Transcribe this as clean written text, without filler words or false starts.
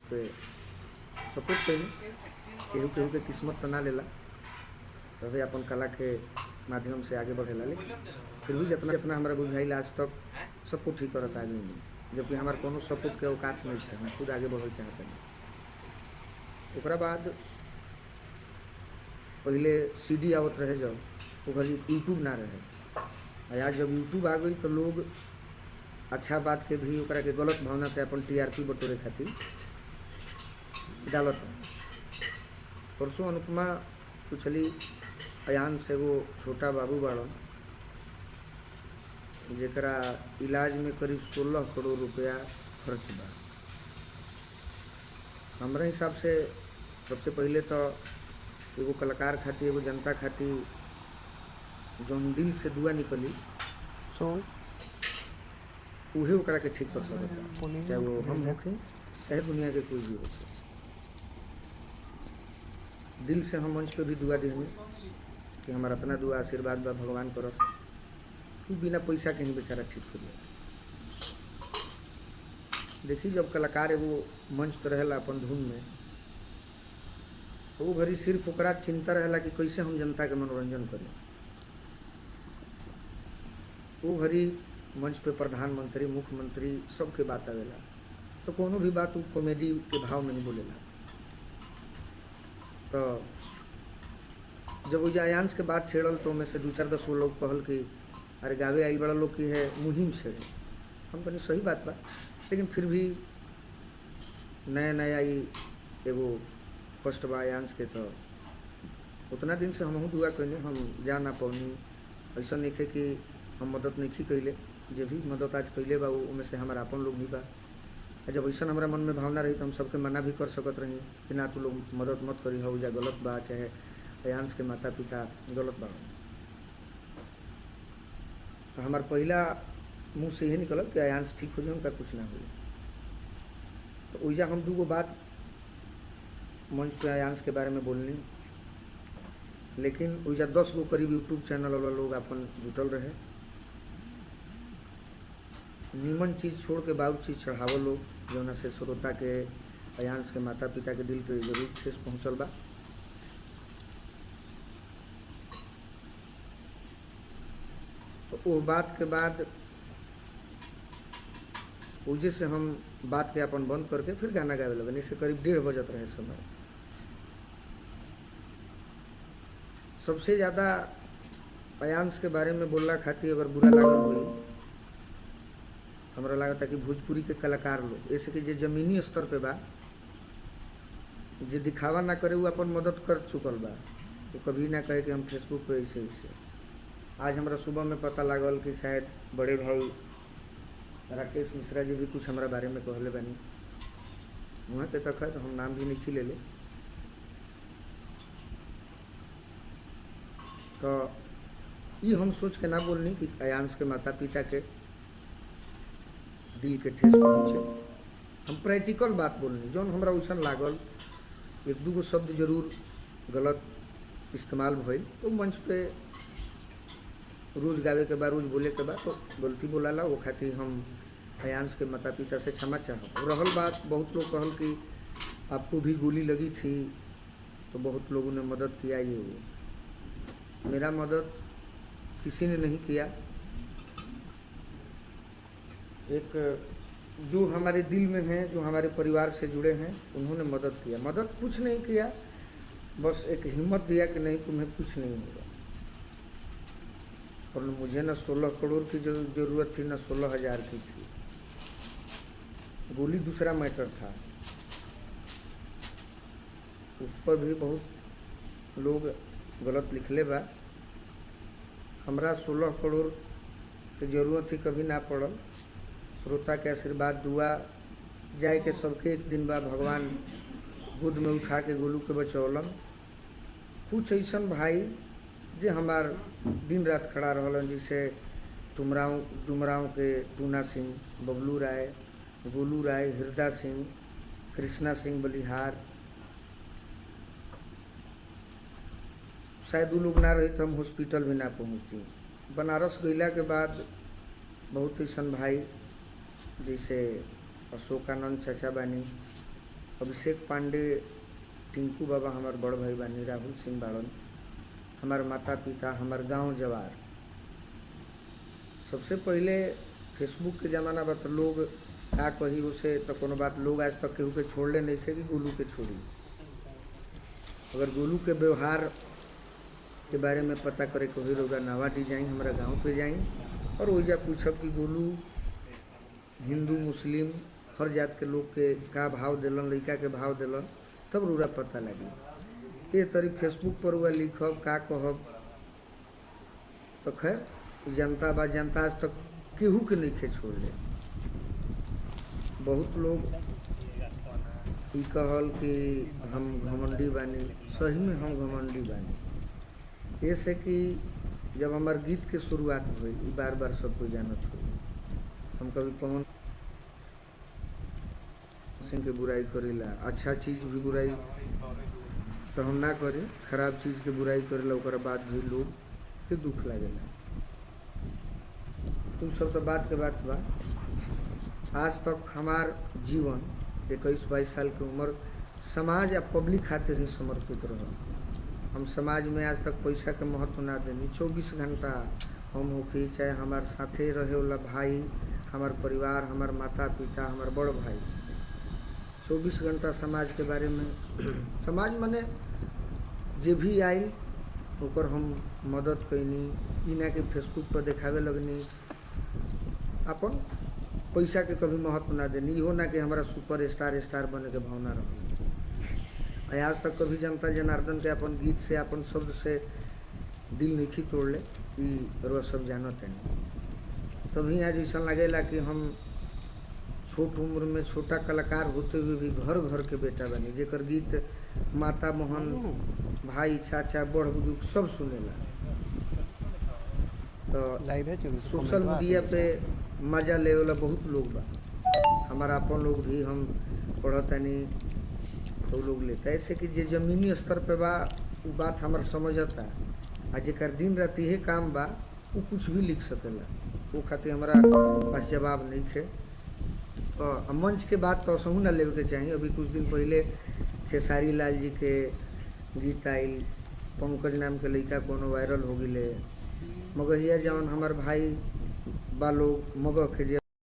पे support कैली। केहू केहू के किस्मत तो ना लेला, सभी अपन कला के माध्यम से आगे बढ़ेला, लेकिन फिर भी जितना जितना हमारा बुझाइल आज तक सपोर्ट ही करता आगे में, जबकि हमारे कोनो सपोर्ट के औकात नहीं थे, हम खुद आगे बढ़ल चाहते हैं। ओकरा बाद पहले सीडी आवत रहे, जब वो घड़ी यूट्यूब ना रहे, आज जब यूट्यूब आ गई तो लोग अच्छा बात के भी ओकरा के गलत भावना से अपन टीआरपी बटोरे खातिर डालत। परसों अनुपमा पूछली अयान से, वो छोटा बाबू बाड़न जेकरा इलाज में करीब 16 करोड़ रुपया खर्च बा। हमारे हिसाब से सबसे पहले तो एगो कलाकार खातिर, एगो जनता खातिर जौन दिल से दुआ निकली उहे ओकरा के ठीक कर सकता, चाहे वो हम होखें चाहे दुनिया के कोई भी हो। दिल से हम मंच पे भी दुआ देहनी कि हमारा अपना दुआ आशीर्वाद बा, भगवान करस कि बिना पैसा के ही बेचारा ठीक हो जाए। देखिए, जब कलाकार एगो मंच पर रहेला अपन धुन में, तो वो घड़ी सिर्फ ओकरा चिंता रहेला कि कैसे हम जनता के मनोरंजन करें। वो घड़ी मंच पे प्रधानमंत्री, मुख्यमंत्री सबके बात आवेला, तो कोनो भी बात वो कॉमेडी के भाव में ही बोलेला। तो जब वो अयांश के बात छेड़ल तो में से 2-4-10 लोग कहल कि अरे गावे आइल बड़ा लोग की है मुहिम छेड़े। हम कहनी सही बात बा, लेकिन फिर भी नया नया एगो कष्ट बा अयांश के, तो उतना दिन से हम दुआ कैले, हम जा ना पौनी। ऐसा नहीं है कि हम मदद नहीं कैले, जो भी मदद आज कैले बा वो में से हमारा अपन लोग भी बा। जब ऐसा हमारा मन में भावना रही तो हम सबके मना भी कर सकत रही कि ना तू लोग मदद मत करी, हो जा गलत बा, चाहे अयांश के माता पिता गलत बा। तो हमार पहला मुँह से यही निकल कि अयांश ठीक हो जाए, उनका कुछ ना हो। तो ओइजा हम 2 बात मंच पे अयांश के बारे में बोलनी, लेकिन ओइजा 10 गो करीब यूट्यूब चैनल वाला लोग अपन जुटल रहे। नीमन चीज़ छोड़ के बाउर चीज़ चढ़ावो लोग, जौना से श्रोता के, अयांश के माता पिता के दिल पे जरूर ठेस पहुँचल बा। तो वो बात के बाद वजह से हम बात के अपन बंद करके फिर गाना गावे लगन। इससे करीब 1:30 बजत रहे समय। सबसे ज़्यादा अयांश के बारे में बोलना खातिर अगर बुरा लागल हुई, हमरा लगता कि भोजपुरी के कलाकार लोग, ऐसे कि जे जमीनी स्तर पे बा, जे दिखावा ना करे, वो अपन मदद कर चुकल बा। वो कभी ना कहे कि हम फेसबुक पे ऐसे ऐसे। आज हमरा सुबह में पता लागल कि शायद बड़े भाई राकेश मिश्रा जी भी कुछ हमारा बारे में कहले बानी। वहाँ के तक है तो हम नाम भी नहीं ले ले। तो ये हम सोच के ना बोलनी कि अयांश के माता पिता के दिल के ठेस पहुँचे। हम प्रैक्टिकल बात बोलनी, जौन हमरा वैसन लागल 1-2 गो शब्द जरूर गलत इस्तेमाल भइल, तो मंच पे रोज़ गावे के बाद, रोज़ बोले के बाद तो गलती बोलाला, वो खातिर हम अयांश के माता पिता से क्षमा चाहब। रहल बात, बहुत लोग कहल कि आपको भी गोली लगी थी, तो बहुत लोगों ने मदद किया। ये वो मेरा मदद किसी ने नहीं किया। एक जो हमारे दिल में हैं, जो हमारे परिवार से जुड़े हैं, उन्होंने मदद किया। मदद कुछ नहीं किया, बस एक हिम्मत दिया कि नहीं तुम्हें कुछ नहीं होगा। और मुझे न 16 करोड़ की ज़रूरत थी, न 16,000 की थी। गोली दूसरा मैटर था। उस पर भी बहुत लोग गलत लिखले बा। हमरा 16 करोड़ की ज़रूरत थी, कभी ना पड़ल। श्रोता के आशीर्वाद, दुआ जाए के सबके एक दिन बाद भगवान गोद में उठा के गोलू के बचौलन। कुछ ऐसा भाई जे हमार दिन रात खड़ा रहलन, जैसे डुमराव के टूना सिंह, बबलू राय, गोलू राय, हृदय सिंह, कृष्णा सिंह बलिहार। शायद वो लोग ना रही तो हम हॉस्पिटल भी ना पहुँचती। बनारस गईला के बाद बहुत ऐसा भाई जैसे अशोकानंद चाचा बानी, अभिषेक पांडे, टिंकू बाबा हमार बड़ भाई बानी, राहुल सिंह बाड़न, हमार माता पिता, हमार गांव जवार। सबसे पहले फेसबुक के ज़माना बा तो लोग का कही उसे तो कोनो बात, लोग आज तक केहू के छोड़ले नहीं थे कि गोलू के छोड़ी। अगर गोलू के व्यवहार के बारे में पता करे को होगा नवा डिजाइन हमारा गांव पे जाई और वही जा पूछब कि गोलू हिंदू मुस्लिम हर जात के लोग के का भाव दिलन, लड़का के भाव दिलन, तब रूरा पता लगी। ये तरी फेसबुक पर हुआ लिखब का कहब तो खैर जनता बा, जनता आज तक केहू के नहीं खे छोड़ ले। बहुत लोग ई कहल कि हम घमंडी बानी, सही में हम घमंडी बानी। ऐसे कि जब हमार गीत के शुरुआत हुई बार बार सबको जानत हुई, हम कभी पवन सिंह के बुराई करेला, अच्छा चीज़ भी बुराई तो हम ना करी, खराब चीज़ के बुराई करेला ओकरा बाद भी लोग के दुख लागेला। तुम सब तो बात के बात बा। आज तक हमार जीवन 21-22 साल की उम्र समाज या पब्लिक खातिर ही समर्पित रहा। हम समाज में आज तक पैसा के महत्व ना देनी। 24 घंटा हम होके चाहे हमार साथे रहे वाला भाई, हमार परिवार, हमार माता पिता, हमार बड़ भाई, 24 घंटा समाज के बारे में समाज मने जे भी आई ओकर हम मदद कैनी। ई ना कि फेसबुक पर देखावे लगनी, अपन पैसा के कभी महत्व ना देनी। इहो ना कि हमारा सुपर स्टार बने के भावना रही। आज तक कभी जनता जनार्दन के अपन गीत से, अपन शब्द से दिल नहीं तोड़ ले, रोज सब जानत है। तभी आज ऐसा लगेला कि हम छोट उम्र में छोटा कलाकार होते हुए भी घर घर के बेटा बनी, जेकर गीत माता मोहन, भाई, चाचा, बड़ बुजुर्ग सब सुनेला। तो सोशल मीडिया पे मजा ले वाला बहुत लोग बा, हमारा अपन लोग भी, हम पढ़तानी तो लोग लेता। ऐसे कि जे जमीनी स्तर पे बा वो बात हमार समझता, आ जेकर दिन रात यही काम बा वो कुछ भी लिख सकेला। वो खातिर हमारा पास जवाब नहीं थे। तो मंच के बात तो समूह ना लेवे के चाहिए। अभी कुछ दिन पहले खेसारी लाल जी के गीत आयल, पंकज नाम के लड़का कोनो वायरल हो गए। मगहिया जौन हमार भाई बा लोग मगह के